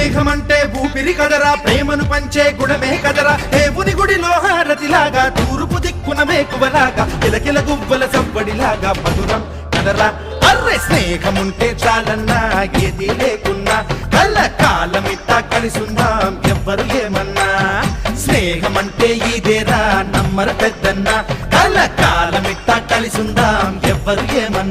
స్నేహమంటే ఊపిరి కదరా, ప్రేమను పంచే గుణమే కదరా, దేవుని గుడిలో హారతిలాగా, తూర్పు దిక్కున మేకువలాగా, కిలకిల గువ్వల సవ్వడిలాగా మధురం కదరా. అర్రే స్నేహముంటే చాలన్నా ఏది లేకున్నా, కళ్ళ కాలమిట్టా కలిసుందాం ఎవ్వరు ఏమన్నా. స్నేహమంటే ఇదేరా నమ్మరు పెద్దన్నా, కళ్ళ కాలమిట్టా కలిసుందాం ఎవ్వరు ఏమన్నా.